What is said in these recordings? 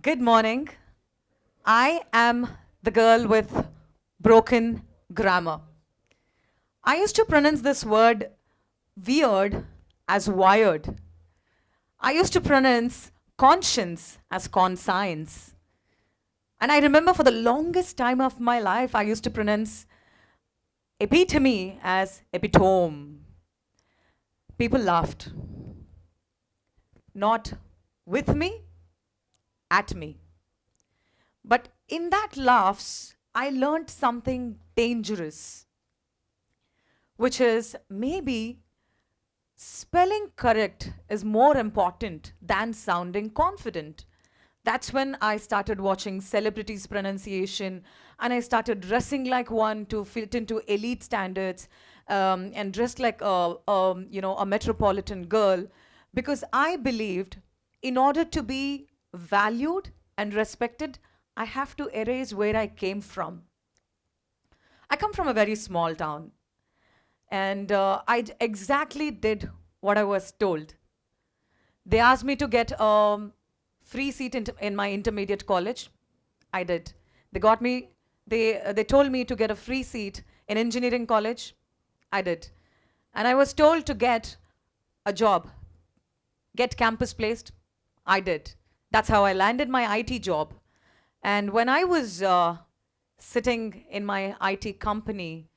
Good morning. I am the girl with broken grammar. I used to pronounce this word weird as wired. I used to pronounce conscience as conscience. And I remember for the longest time of my life, I used to pronounce epitome as epitome. People laughed. Not with me, at me. But in that laughs, I learned something dangerous, which is maybe spelling correct is more important than sounding confident. That's when I started watching celebrities' pronunciation and I started dressing like one to fit into elite standards and dressed like a metropolitan girl because I believed in order to be valued and respected, I have to erase where I came from. I come from a very small town and exactly did what I was told. They asked me to get a free seat in my intermediate college. I did. They got me. They told me to get a free seat in engineering college. I did, and I was told to get a job, get campus placed. I did. That's how I landed my IT job. And when I was sitting in my IT company,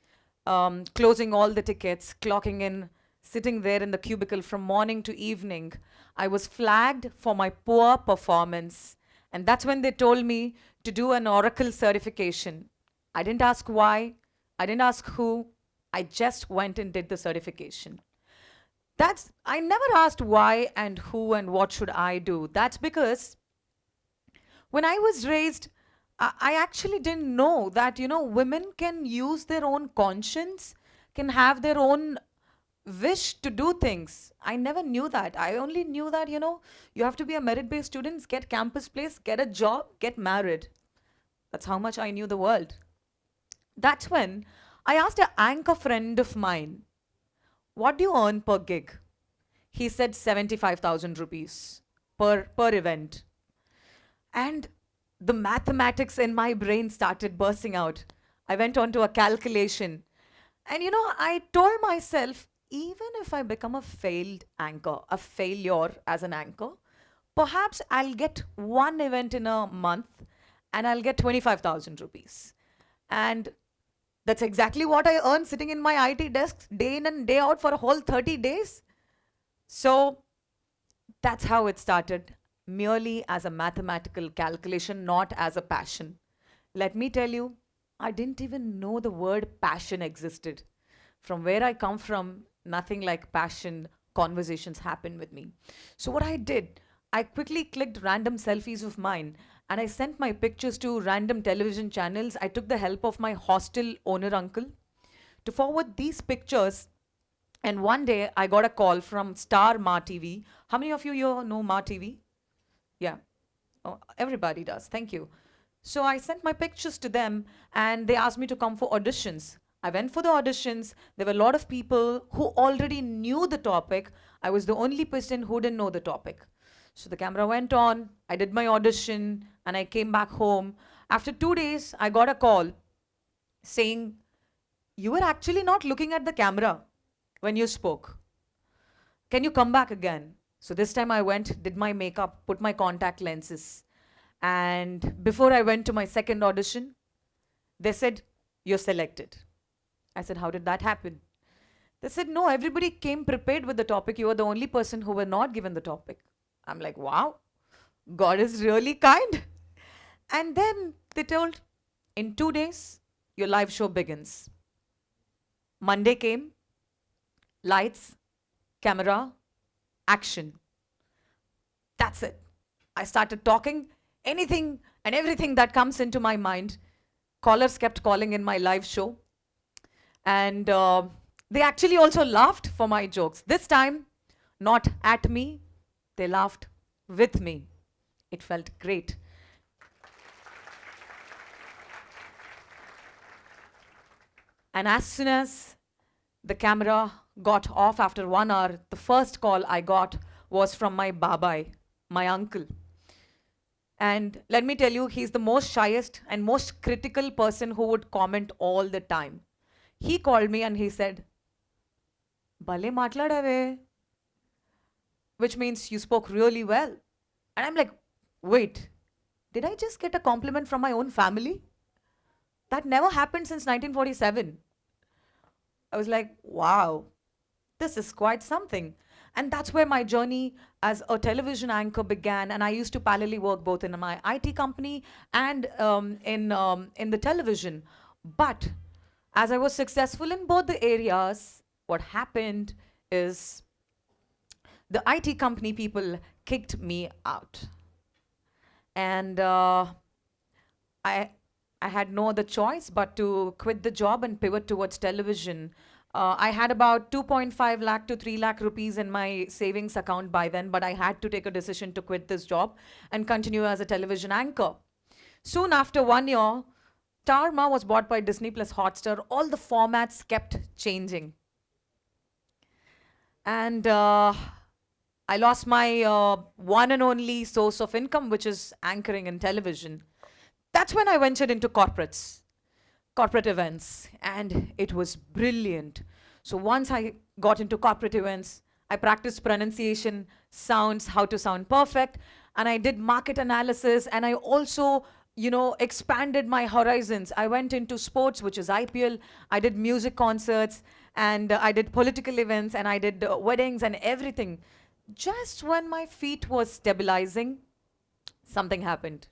closing all the tickets, clocking in, sitting there in the cubicle from morning to evening, I was flagged for my poor performance. And that's when they told me to do an Oracle certification. I didn't ask why, I didn't ask who, I just went and did the certification. I never asked why and who and what should I do. That's because when I was raised, I actually didn't know that, women can use their own conscience, can have their own wish to do things. I never knew that. I only knew that, you have to be a merit-based student, get campus place, get a job, get married. That's how much I knew the world. That's when I asked an anchor friend of mine, what do you earn per gig? He said 75,000 rupees per event. And the mathematics in my brain started bursting out. I went on to a calculation. And I told myself, even if I become a failed anchor, a failure as an anchor, perhaps I'll get one event in a month and I'll get 25,000 rupees. And that's exactly what I earn sitting in my IT desk day in and day out for a whole 30 days. So that's how it started, merely as a mathematical calculation, not as a passion. Let me tell you, I didn't even know the word passion existed. From where I come from, nothing like passion conversations happen with me. So what I did, I quickly clicked random selfies of mine and I sent my pictures to random television channels. I took the help of my hostel owner uncle to forward these pictures. And one day I got a call from Star Ma TV. How many of you here know Ma TV? Yeah. Oh, everybody does. Thank you. So I sent my pictures to them and they asked me to come for auditions. I went for the auditions. There were a lot of people who already knew the topic. I was the only person who didn't know the topic. So the camera went on, I did my audition, and I came back home. After 2 days, I got a call saying, you were actually not looking at the camera when you spoke. Can you come back again? So this time I went, did my makeup, put my contact lenses. And before I went to my second audition, they said, you're selected. I said, how did that happen? They said, no, everybody came prepared with the topic. You were the only person who were not given the topic. I'm like, wow, God is really kind. And then they told, in 2 days, your live show begins. Monday came, lights, camera, action. That's it. I started talking anything and everything that comes into my mind. Callers kept calling in my live show. And they actually also laughed for my jokes. This time, not at me, they laughed with me. It felt great. And as soon as the camera got off after 1 hour, the first call I got was from my babai, my uncle. And let me tell you, he's the most shyest and most critical person who would comment all the time. He called me and he said, Bale matladave, which means you spoke really well. And I'm like, wait, did I just get a compliment from my own family? That never happened since 1947. I was like, wow, this is quite something. And that's where my journey as a television anchor began. And I used to parallelly work both in my IT company and in the television. But as I was successful in both the areas, what happened is the IT company people kicked me out. And I, I had no other choice but to quit the job and pivot towards television. I had about 2.5 lakh to 3 lakh rupees in my savings account by then, but I had to take a decision to quit this job and continue as a television anchor. Soon after 1 year, Tarma was bought by Disney Plus Hotstar. All the formats kept changing. And I lost my one and only source of income, which is anchoring in television. That's when I ventured into corporate events, and it was brilliant. So once I got into corporate events, I practiced pronunciation, sounds, how to sound perfect, and I did market analysis, and I also, expanded my horizons. I went into sports, which is IPL. I did music concerts, and I did political events, and I did weddings and everything. Just when my feet was stabilizing, something happened.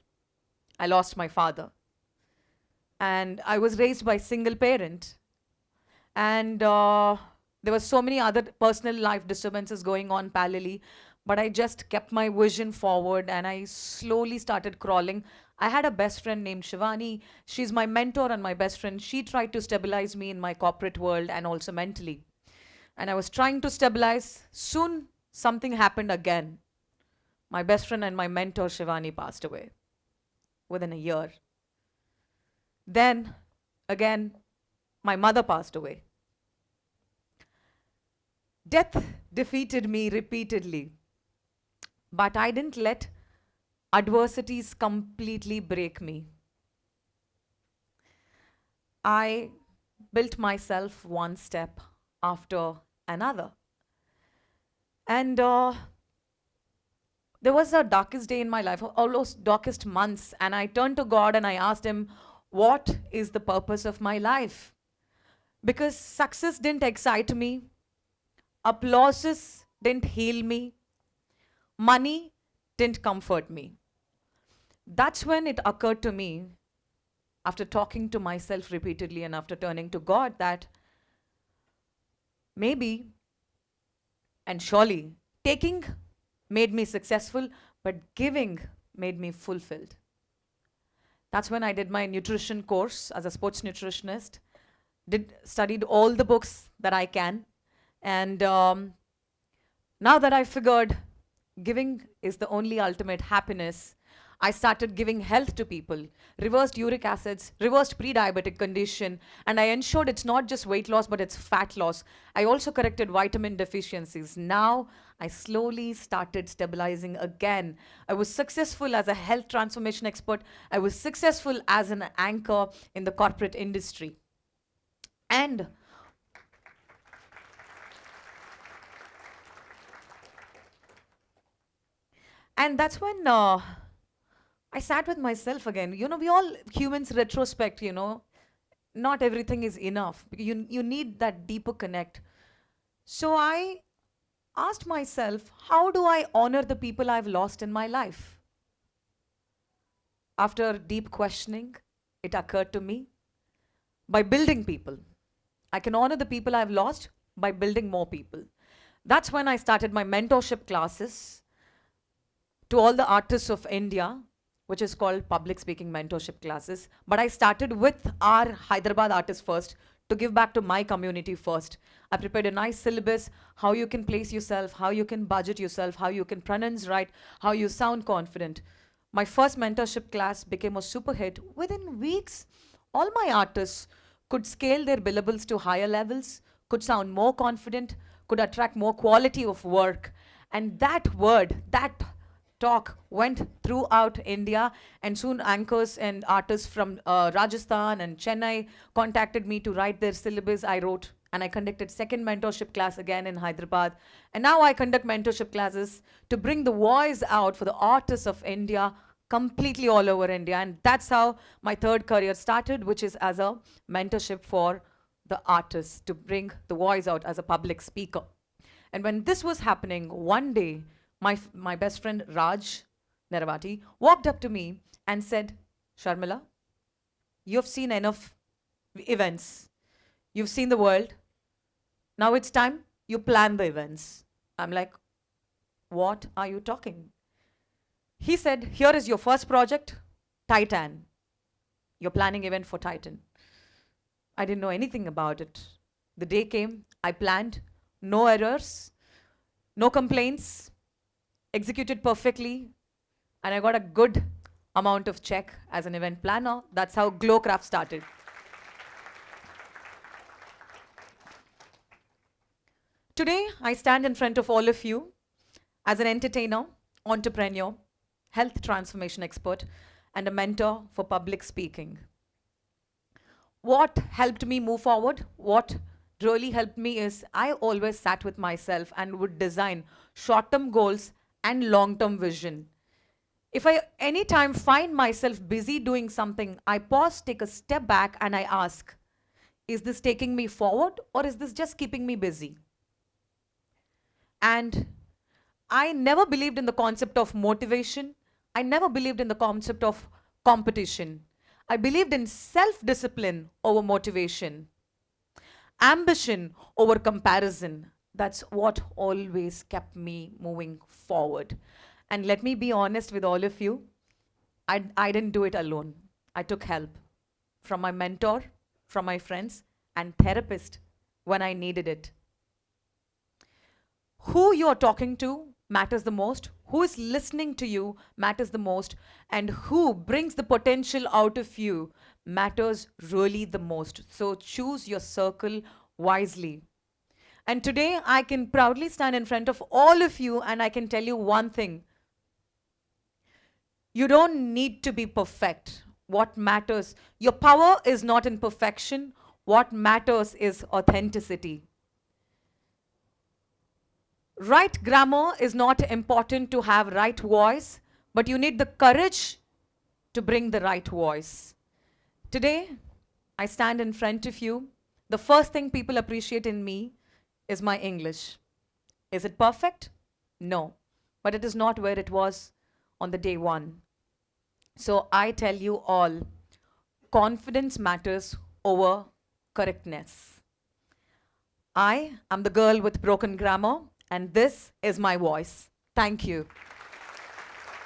I lost my father. And I was raised by single parent. And there were so many other personal life disturbances going on parallelly. But I just kept my vision forward and I slowly started crawling. I had a best friend named Shivani. She's my mentor and my best friend. She tried to stabilize me in my corporate world and also mentally. And I was trying to stabilize. Soon, something happened again. My best friend and my mentor, Shivani, passed away within a year. Then, again, my mother passed away. Death defeated me repeatedly, but I didn't let adversities completely break me. I built myself one step after another. And there was a darkest day in my life, almost darkest months, and I turned to God and I asked Him, what is the purpose of my life? Because success didn't excite me, applauses didn't heal me, money didn't comfort me. That's when it occurred to me, after talking to myself repeatedly and after turning to God, that maybe and surely taking made me successful, but giving made me fulfilled. That's when I did my nutrition course as a sports nutritionist, studied all the books that I can. And now that I figured giving is the only ultimate happiness, I started giving health to people, reversed uric acids, reversed pre-diabetic condition, and I ensured it's not just weight loss, but it's fat loss. I also corrected vitamin deficiencies. Now, I slowly started stabilizing again. I was successful as a health transformation expert. I was successful as an anchor in the corporate industry. And that's when I sat with myself again. We all humans retrospect, not everything is enough. You need that deeper connect. So I asked myself, how do I honor the people I've lost in my life? After deep questioning, it occurred to me, by building people. I can honor the people I've lost by building more people. That's when I started my mentorship classes to all the artists of India, which is called public speaking mentorship classes. But I started with our Hyderabad artists first to give back to my community first. I prepared a nice syllabus, how you can place yourself, how you can budget yourself, how you can pronounce right, how you sound confident. My first mentorship class became a super hit. Within weeks, all my artists could scale their billables to higher levels, could sound more confident, could attract more quality of work. And that word, that talk went throughout India, and soon anchors and artists from Rajasthan and Chennai contacted me to write their syllabus. I wrote and I conducted second mentorship class again in Hyderabad. And now I conduct mentorship classes to bring the voice out for the artists of India completely all over India. And that's how my third career started, which is as a mentorship for the artists to bring the voice out as a public speaker. And when this was happening, one day, my best friend Raj Neravati walked up to me and said, Sharmila, you've seen enough events. You've seen the world. Now it's time you plan the events. I'm like, what are you talking? He said, here is your first project, Titan. You're planning event for Titan. I didn't know anything about it. The day came, I planned, no errors, no complaints, executed perfectly, and I got a good amount of check as an event planner. That's how Glowcraft started. Today, I stand in front of all of you as an entertainer, entrepreneur, health transformation expert, and a mentor for public speaking. What helped me move forward? What really helped me is I always sat with myself and would design short-term goals and long-term vision. If I anytime find myself busy doing something, I pause, take a step back, and I ask, is this taking me forward or is this just keeping me busy? And I never believed in the concept of motivation. I never believed in the concept of competition. I believed in self-discipline over motivation, ambition over comparison. That's what always kept me moving forward. And let me be honest with all of you, I didn't do it alone. I took help from my mentor, from my friends, and therapist when I needed it. Who you're talking to matters the most, who is listening to you matters the most, and who brings the potential out of you matters really the most. So choose your circle wisely. And today I can proudly stand in front of all of you and I can tell you one thing. You don't need to be perfect. What matters, your power is not in perfection. What matters is authenticity. Right grammar is not important to have right voice, but you need the courage to bring the right voice. Today, I stand in front of you. The first thing people appreciate in me is my English. Is it perfect? No, but it is not where it was on the day one. So I tell you all, confidence matters over correctness. I am the girl with broken grammar, and this is my voice. Thank you.